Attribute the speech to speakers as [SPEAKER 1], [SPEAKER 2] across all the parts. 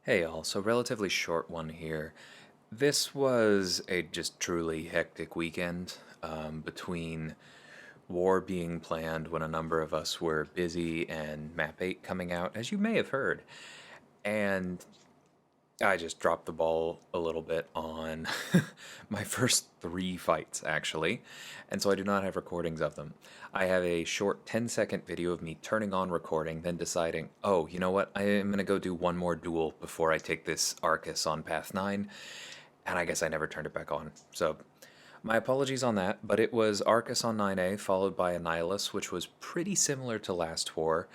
[SPEAKER 1] Hey all, so relatively short one here. This was a just truly hectic weekend between war being planned when a number of us were busy and Map 8 coming out, as you may have heard. And I just dropped the ball a little bit on my first three fights, actually, and so I do not have recordings of them. I have a short 10-second video of me turning on recording, then deciding, oh, you know what, I am going to go do one more duel before I take this Arcus on Path 9, and I guess I never turned it back on. So, my apologies on that, but it was Arcus on 9A, followed by Annihilus, which was pretty similar to last war,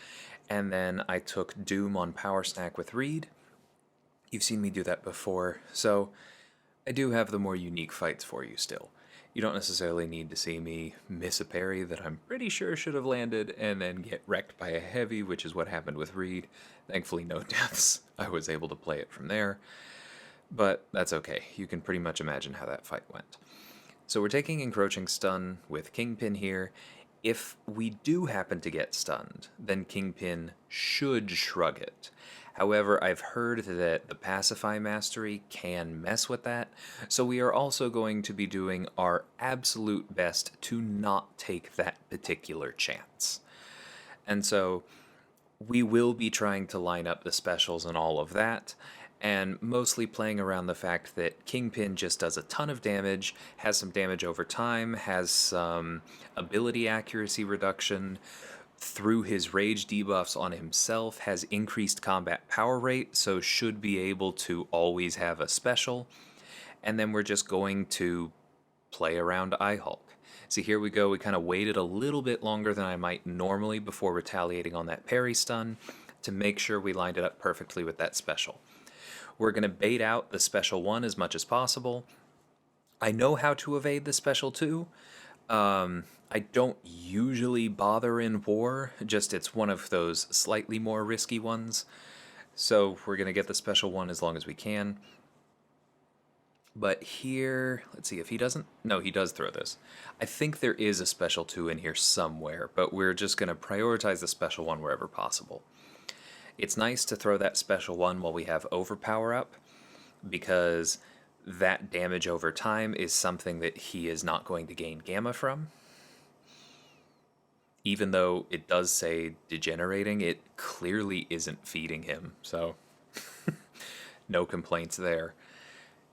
[SPEAKER 1] and then I took Doom on Power Snack with Reed. You've seen me do that before, so I do have the more unique fights for you still. You don't necessarily need to see me miss a parry that I'm pretty sure should have landed and then get wrecked by a heavy, which is what happened with Reed. Thankfully, no deaths. I was able to play it from there, but that's okay. You can pretty much imagine how that fight went. So we're taking Encroaching Stun with Kingpin here. If we do happen to get stunned, then Kingpin should shrug it. However, I've heard that the Pacify Mastery can mess with that, so we are also going to be doing our absolute best to not take that particular chance. And so we will be trying to line up the specials and all of that, and mostly playing around the fact that Kingpin just does a ton of damage, has some damage over time, has some ability accuracy reduction through his rage debuffs on himself, has increased combat power rate, so should be able to always have a special. And then we're just going to play around iHulk. See, here we go. We kind of waited a little bit longer than I might normally before retaliating on that parry stun to make sure we lined it up perfectly with that special. We're going to bait out the special 1 as much as possible. I know how to evade the special 2. I don't usually bother in war, just it's one of those slightly more risky ones. So we're going to get the special 1 as long as we can. But here, let's see if he doesn't. No, he does throw this. I think there is a special 2 in here somewhere, but we're just going to prioritize the special 1 wherever possible. It's nice to throw that special 1 while we have overpower up, because that damage over time is something that he is not going to gain gamma from. Even though it does say degenerating, it clearly isn't feeding him, so no complaints there.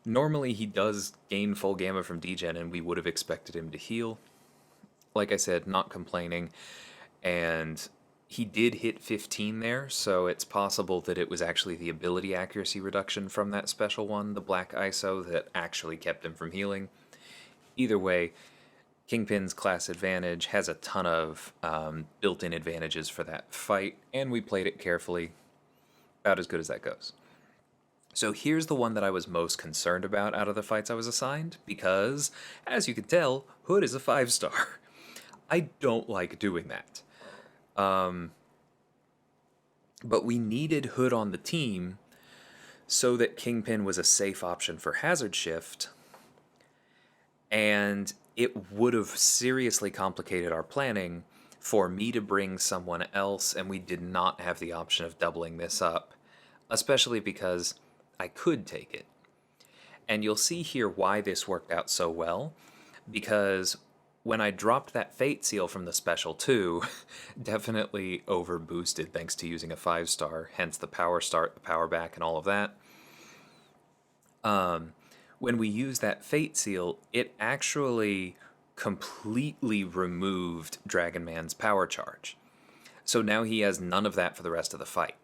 [SPEAKER 1] Normally he does gain full gamma from degen, and we would have expected him to heal. Like I said, not complaining, and he did hit 15 there, so it's possible that it was actually the ability accuracy reduction from that special 1, the Black ISO, that actually kept him from healing. Either way, Kingpin's class advantage has a ton of built-in advantages for that fight, and we played it carefully, about as good as that goes. So here's the one that I was most concerned about out of the fights I was assigned, because, as you can tell, Hood is a 5-star. I don't like doing that. But we needed Hood on the team so that Kingpin was a safe option for Hazard Shift, and it would have seriously complicated our planning for me to bring someone else, and we did not have the option of doubling this up, especially because I could take it. And you'll see here why this worked out so well, because when I dropped that Fate Seal from the Special 2, definitely over boosted thanks to using a 5-star, hence the power start, the power back, and all of that. When we used that Fate Seal, it actually completely removed Dragon Man's power charge. So now he has none of that for the rest of the fight.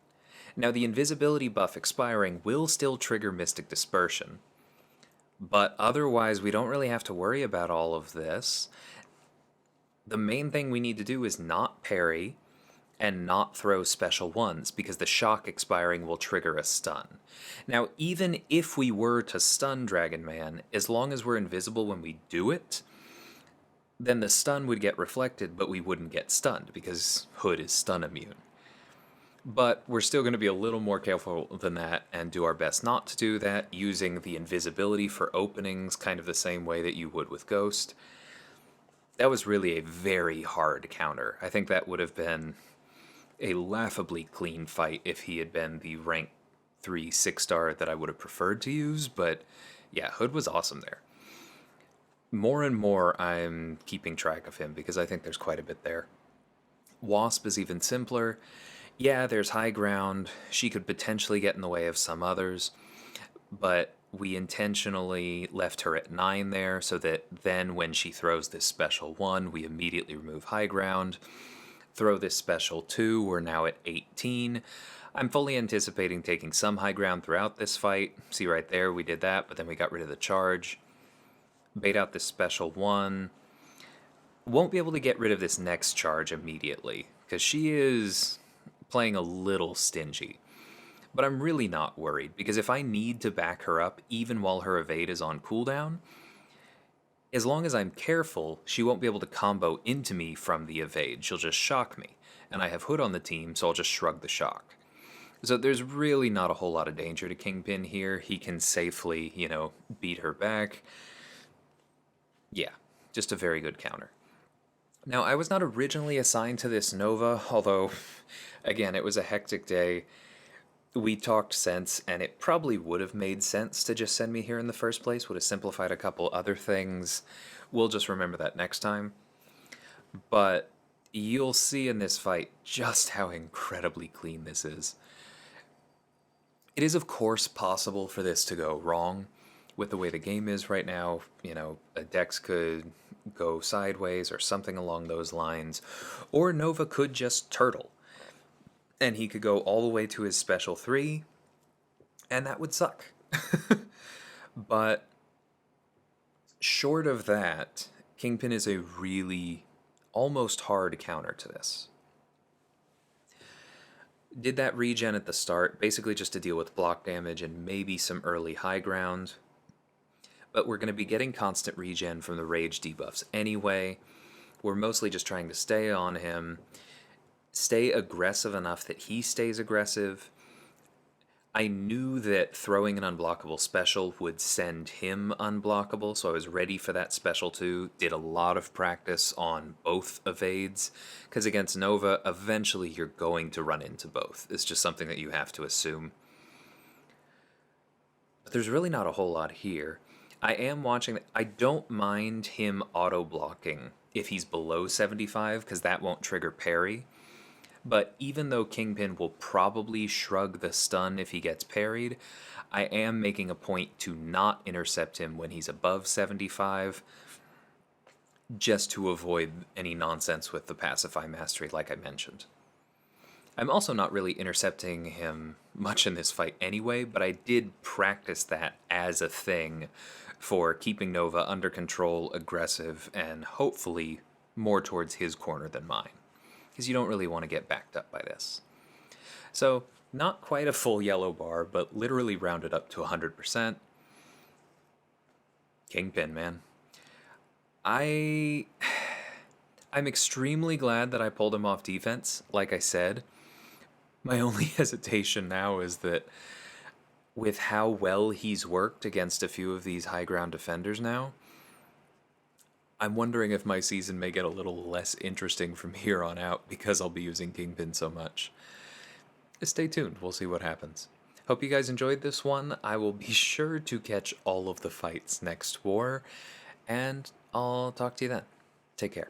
[SPEAKER 1] Now the invisibility buff expiring will still trigger Mystic Dispersion, but otherwise we don't really have to worry about all of this. The main thing we need to do is not parry and not throw special 1s, because the shock expiring will trigger a stun. Now, even if we were to stun Dragon Man, as long as we're invisible when we do it, then the stun would get reflected, but we wouldn't get stunned, because Hood is stun immune. But we're still going to be a little more careful than that and do our best not to do that, using the invisibility for openings kind of the same way that you would with Ghost. That was really a very hard counter. I think that would have been a laughably clean fight if he had been the rank 3 6-star that I would have preferred to use, but yeah, Hood was awesome there. More and more, I'm keeping track of him because I think there's quite a bit there. Wasp is even simpler. Yeah, there's high ground. She could potentially get in the way of some others, but we intentionally left her at 9 there so that then when she throws this special 1, we immediately remove high ground. Throw this special 2, we're now at 18. I'm fully anticipating taking some high ground throughout this fight. See right there, we did that, but then we got rid of the charge. Bait out this special 1. Won't be able to get rid of this next charge immediately, because she is playing a little stingy. But I'm really not worried, because if I need to back her up even while her evade is on cooldown, as long as I'm careful, she won't be able to combo into me from the evade. She'll just shock me. And I have Hood on the team, so I'll just shrug the shock. So there's really not a whole lot of danger to Kingpin here. He can safely, beat her back. Yeah, just a very good counter. Now, I was not originally assigned to this Nova, although, again, it was a hectic day. We talked sense, and it probably would have made sense to just send me here in the first place, would have simplified a couple other things. We'll just remember that next time. But you'll see in this fight just how incredibly clean this is. It is, of course, possible for this to go wrong. With the way the game is right now, a Dex could go sideways or something along those lines, or Nova could just turtle. And he could go all the way to his special 3, and that would suck. But short of that, Kingpin is a really almost hard counter to this. Did that regen at the start, basically just to deal with block damage and maybe some early high ground. But we're going to be getting constant regen from the rage debuffs anyway. We're mostly just trying to stay on him, stay aggressive enough that he stays aggressive. I knew that throwing an unblockable special would send him unblockable, so I was ready for that special too. Did a lot of practice on both evades, because against Nova, eventually you're going to run into both. It's just something that you have to assume. But there's really not a whole lot here. I am watching. I don't mind him auto-blocking if he's below 75, because that won't trigger parry. But even though Kingpin will probably shrug the stun if he gets parried, I am making a point to not intercept him when he's above 75, just to avoid any nonsense with the Pacify Mastery like I mentioned. I'm also not really intercepting him much in this fight anyway, but I did practice that as a thing for keeping Nova under control, aggressive, and hopefully more towards his corner than mine, because you don't really want to get backed up by this. So, not quite a full yellow bar, but literally rounded up to 100%. Kingpin, man. I'm extremely glad that I pulled him off defense, like I said. My only hesitation now is that with how well he's worked against a few of these high ground defenders now, I'm wondering if my season may get a little less interesting from here on out because I'll be using Kingpin so much. Stay tuned, we'll see what happens. Hope you guys enjoyed this one. I will be sure to catch all of the fights next war, and I'll talk to you then. Take care.